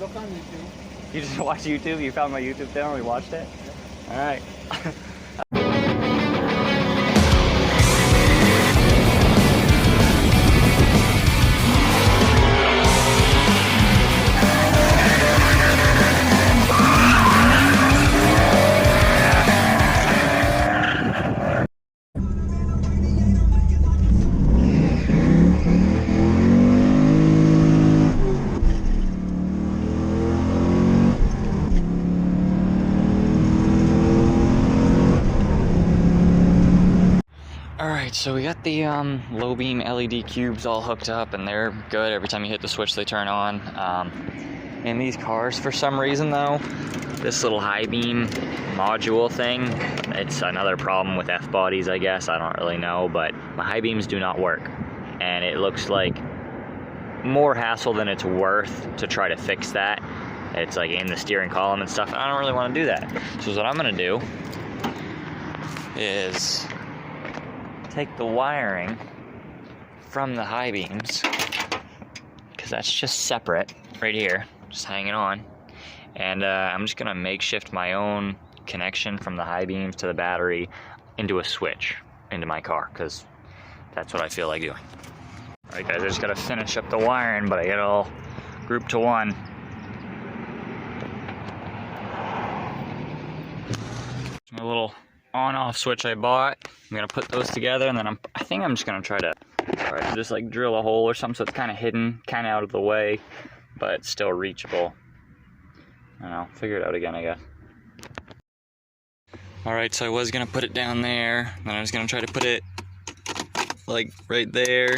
look on YouTube. You just watch YouTube? You found my YouTube channel and we watched it? All right. Alright, so we got the low beam LED cubes all hooked up and they're good. Every time you hit the switch they turn on. In these cars, for some reason though, this little high beam module thing, it's another problem with F-bodies, I guess. I don't really know, but my high beams do not work. And it looks like more hassle than it's worth to try to fix that. It's like in the steering column and stuff, and I don't really want to do that. So what I'm gonna do is take the wiring from the high beams, because that's just separate right here, just hanging on, and I'm just gonna makeshift my own connection from the high beams to the battery into a switch into my car, because that's what I feel like doing. Alright guys, I just gotta finish up the wiring, but I get it all grouped to one. My little on-off switch I bought. I'm gonna put those together, and then I think I'm just gonna try to just like drill a hole or something so it's kind of hidden, kind of out of the way, but still reachable. I don't know, figure it out again, I guess. Alright, so I was gonna put it down there, then I was gonna try to put it like right there,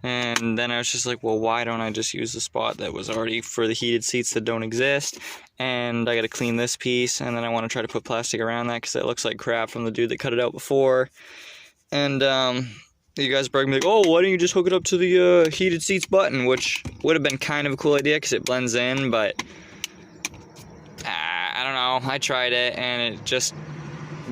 and then I was just like, well, why don't I just use the spot that was already for the heated seats that don't exist? And I gotta clean this piece, and then I want to try to put plastic around that because it looks like crap from the dude that cut it out before. And you guys probably be like, oh, why don't you just hook it up to the heated seats button, which would have been kind of a cool idea because it blends in, but I don't know. I tried it, and it just,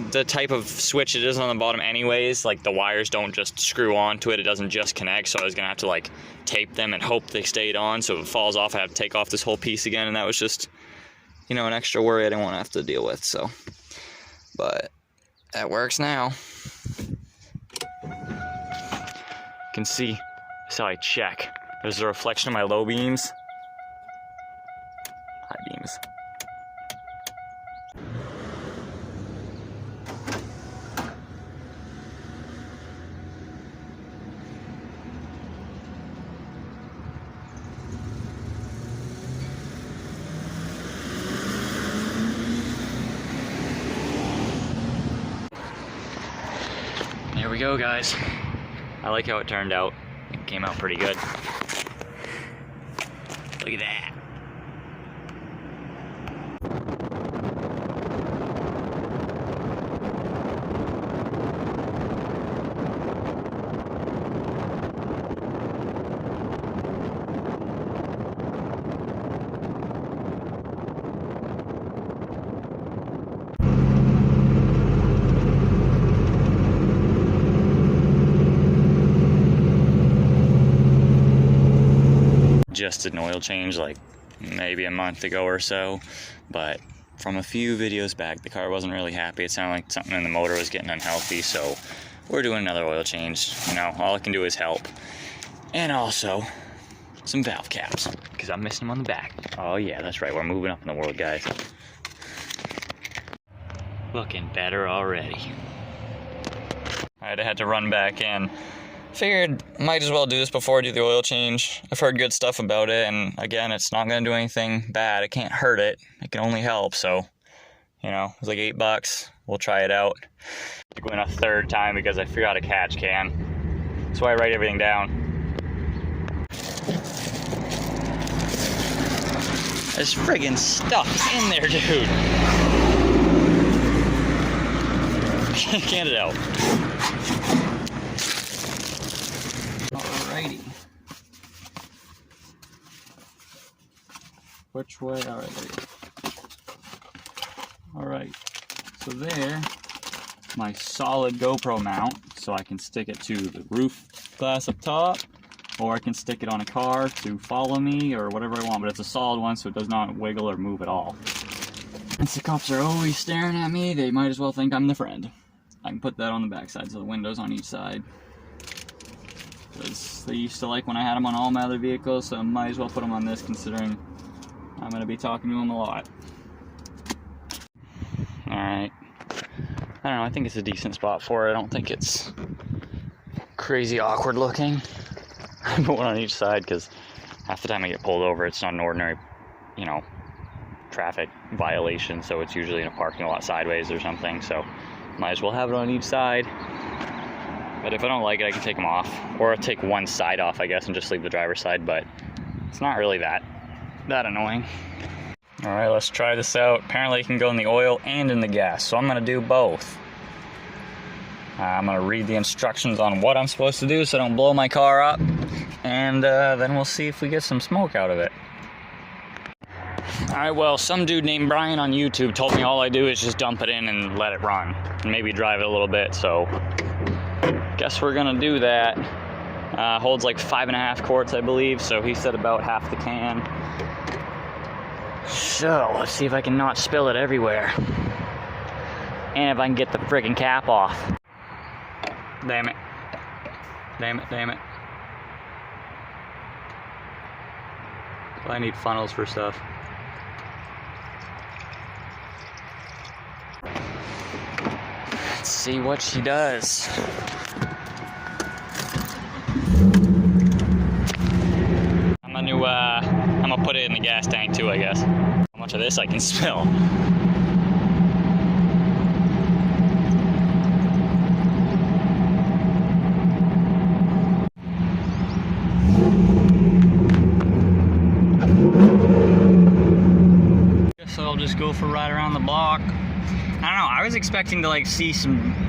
the type of switch it is on the bottom anyways, like the wires don't just screw onto it, it doesn't just connect, so I was gonna have to like tape them and hope they stayed on, so if it falls off I have to take off this whole piece again, and that was just, you know, an extra worry I didn't want to have to deal with, so. But that works now. You can see, so I check. There's a reflection of my low beams. High beams. There we go, guys. I like how it turned out. It came out pretty good. Look at that. Just did an oil change like maybe a month ago or so, but from a few videos back the car wasn't really happy. It sounded like something in the motor was getting unhealthy, so we're doing another oil change. You know, all I can do is help. And also some valve caps, because I'm missing them on the back. Oh yeah, that's right, we're moving up in the world, guys. Looking better already. Alright, I had to run back in. Figured might as well do this before I do the oil change. I've heard good stuff about it, and again, it's not gonna do anything bad. It can't hurt it. It can only help, so, you know, it was like $8. We'll try it out. I'm going a third time because I forgot a catch can. That's why I write everything down. There's friggin' stuff in there, dude. Can't get it out. Alrighty. Which way? Alright, there you go. Alright, so there, my solid GoPro mount, so I can stick it to the roof glass up top, or I can stick it on a car to follow me or whatever I want, but it's a solid one so it does not wiggle or move at all. Since the cops are always staring at me, they might as well think I'm the friend. I can put that on the back side, so the windows on each side. Because they used to like when I had them on all my other vehicles, so I might as well put them on this considering I'm going to be talking to them a lot. Alright. I don't know, I think it's a decent spot for it. I don't think it's crazy awkward looking. I put one on each side because half the time I get pulled over, it's not an ordinary, you know, traffic violation, so it's usually in a parking lot sideways or something, so might as well have it on each side. But if I don't like it, I can take them off, or take one side off, I guess, and just leave the driver's side, but it's not really that annoying. Alright, let's try this out. Apparently it can go in the oil and in the gas, so I'm going to do both. I'm going to read the instructions on what I'm supposed to do so I don't blow my car up, and then we'll see if we get some smoke out of it. Alright, well, some dude named Brian on YouTube told me all I do is just dump it in and let it run, and maybe drive it a little bit, so guess we're going to do that. Holds like 5.5 quarts, I believe, so he said about half the can. So, let's see if I can not spill it everywhere. And if I can get the friggin' cap off. Damn it. Damn it, damn it. I need funnels for stuff. Let's see what she does. I'm gonna put it in the gas tank too, I guess. How much of this I can spill. Guess I'll just go for a ride around the block. I don't know, I was expecting to like see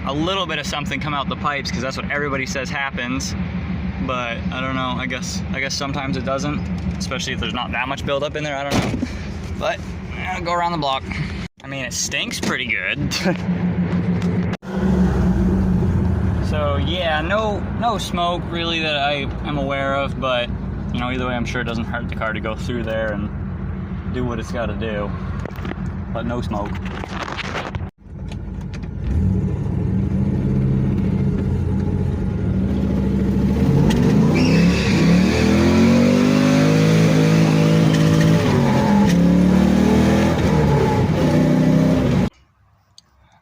a little bit of something come out the pipes because that's what everybody says happens. But I don't know, I guess sometimes it doesn't, especially if there's not that much buildup in there, I don't know. But I'll go around the block. I mean, it stinks pretty good. So yeah, no smoke really that I am aware of, but you know, either way I'm sure it doesn't hurt the car to go through there and do what it's got to do. But no smoke.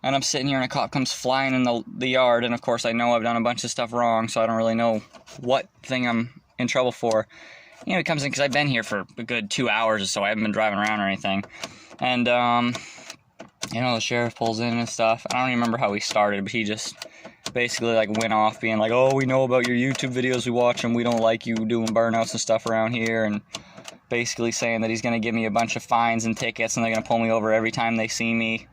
And I'm sitting here and a cop comes flying in the yard, and of course I know I've done a bunch of stuff wrong, so I don't really know what thing I'm in trouble for. You know, he comes in because I've been here for a good 2 hours or so. I haven't been driving around or anything. And, you know, the sheriff pulls in and stuff. I don't even remember how he started, but he just basically, like, went off being like, oh, we know about your YouTube videos, we watch them, we don't like you doing burnouts and stuff around here, and basically saying that he's going to give me a bunch of fines and tickets, and they're going to pull me over every time they see me.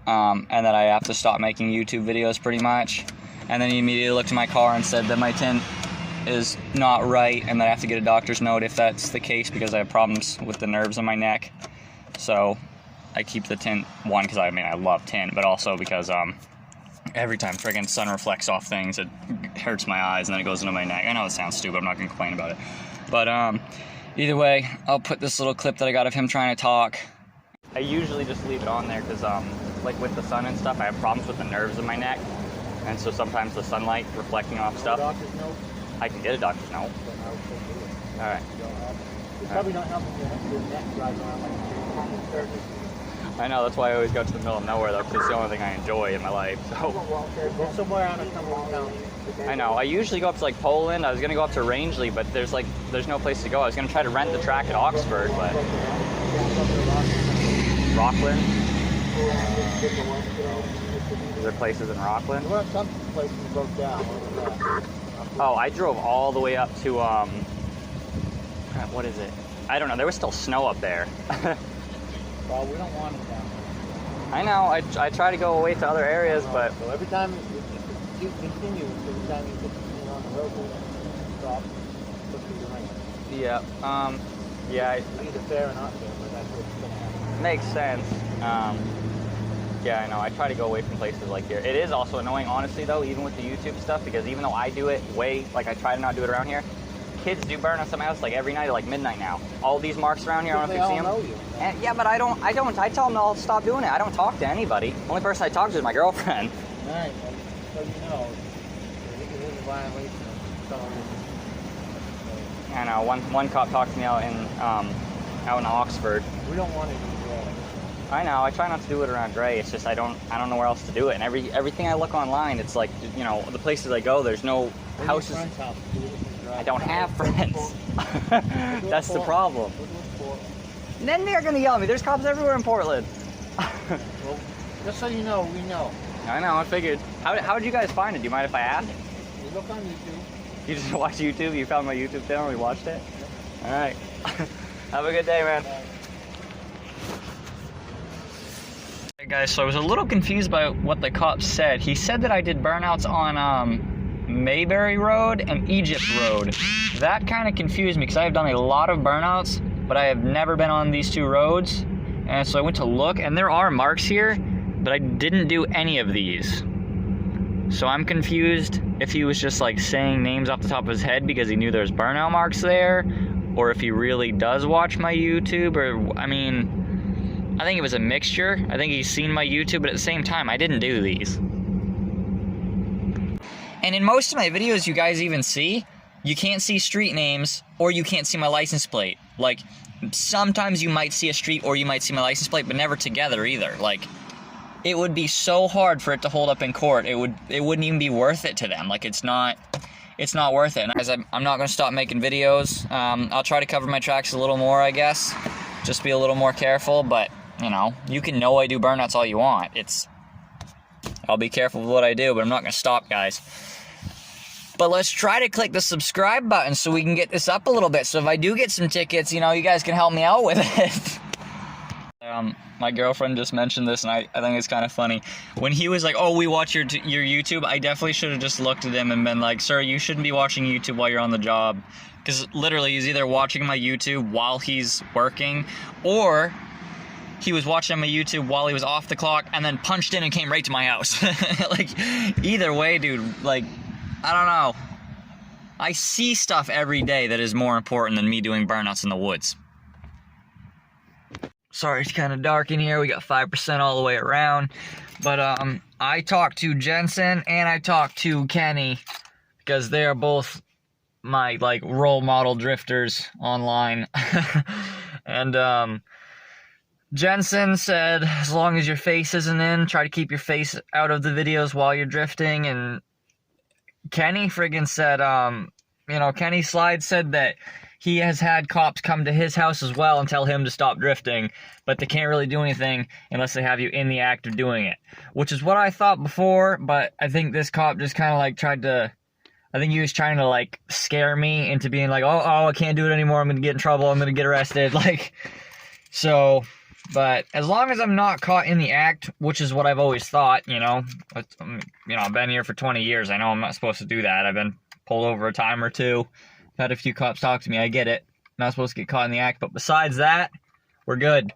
And that I have to stop making YouTube videos pretty much. And then he immediately looked at my car and said that my tint is not right and that I have to get a doctor's note if that's the case because I have problems with the nerves in my neck. So I keep the tint, one, because I mean I love tint, but also because every time friggin' sun reflects off things, it hurts my eyes and then it goes into my neck. I know it sounds stupid, I'm not going to complain about it. But either way, I'll put this little clip that I got of him trying to talk. I usually just leave it on there because like with the sun and stuff, I have problems with the nerves in my neck, and so sometimes the sunlight reflecting off stuff. I can get a doctor's note. All right. It's probably not helping your neck right now. I know, that's why I always go to the middle of nowhere though, because it's the only thing I enjoy in my life. So. Go somewhere on a Cumberland County. I know. I usually go up to like Poland. I was gonna go up to Rangeley, but there's no place to go. I was gonna try to rent the track at Oxford, but Rockland. Is there places in Rockland? There were some places broke down. Oh, I drove all the way up to what is it? I don't know. There was still snow up there. Well, we don't want it down there. I know. I try to go away to other areas, but so every time you continue, every time you put something on the road, we stop, put through the rain. Yeah. Yeah. Either fair or not fair, but that's what's going to happen. Makes sense. Yeah, I know. I try to go away from places like here. It is also annoying, honestly, though, even with the YouTube stuff, because even though I do it like I try to not do it around here, kids do burnouts at my house like every night at like midnight now. All these marks around here, I don't know if you see them. Know you. And, yeah, but I don't. I tell them I'll stop doing it. I don't talk to anybody. The only person I talk to is my girlfriend. All right, so you know, it is a violation of some of this. I know. One cop talked to me out in Oxford. We don't want to do that. I know. I try not to do it around Gray. It's just I don't know where else to do it. And everything I look online, it's like, you know, the places I go, there's no houses. I don't have friends. That's the problem. And then they're gonna yell at me. There's cops everywhere in Portland. Well, just so you know, we know. I know. I figured. How did you guys find it? Do you mind if I ask? You look on YouTube. You just watch YouTube? You found my YouTube channel? You watched it? Yep. All right. Have a good day, man. Bye. Hey guys, so I was a little confused by what the cop said. He said that I did burnouts on Mayberry Road and Egypt Road. That kind of confused me because I have done a lot of burnouts, but I have never been on these two roads. And so I went to look, and there are marks here, but I didn't do any of these. So I'm confused if he was just like saying names off the top of his head because he knew there's burnout marks there, or if he really does watch my YouTube, or, I mean, I think it was a mixture. I think he's seen my YouTube, but at the same time, I didn't do these. And in most of my videos, you guys even see, you can't see street names, or you can't see my license plate. Like, sometimes you might see a street, or you might see my license plate, but never together either. Like, it would be so hard for it to hold up in court. It wouldn't even be worth it to them. Like, it's not worth it. And as I'm not going to stop making videos. I'll try to cover my tracks a little more, I guess. Just be a little more careful, but, you know, you can know I do burnouts all you want. I'll be careful with what I do, but I'm not going to stop, guys. But let's try to click the subscribe button so we can get this up a little bit. So if I do get some tickets, you know, you guys can help me out with it. My girlfriend just mentioned this, and I think it's kind of funny. When he was like, oh, we watch your YouTube, I definitely should have just looked at him and been like, sir, you shouldn't be watching YouTube while you're on the job. Because literally, he's either watching my YouTube while he's working, or he was watching my YouTube while he was off the clock and then punched in and came right to my house. Like, either way, dude, like, I don't know. I see stuff every day that is more important than me doing burnouts in the woods. Sorry, it's kind of dark in here. We got 5% all the way around. But I talked to Jensen and I talked to Kenny because they are both my, like, role model drifters online. And Jensen said, as long as your face isn't in, try to keep your face out of the videos while you're drifting. And Kenny friggin' said, you know, Kenny Slide said that he has had cops come to his house as well and tell him to stop drifting, but they can't really do anything unless they have you in the act of doing it, which is what I thought before, but I think this cop just kind of like I think he was trying to like scare me into being like, oh, I can't do it anymore, I'm gonna get in trouble, I'm gonna get arrested, like, so, but as long as I'm not caught in the act, which is what I've always thought, you know, I've been here for 20 years, I know I'm not supposed to do that, I've been pulled over a time or two, had a few cops talk to me, I get it, not supposed to get caught in the act, but besides that, we're good.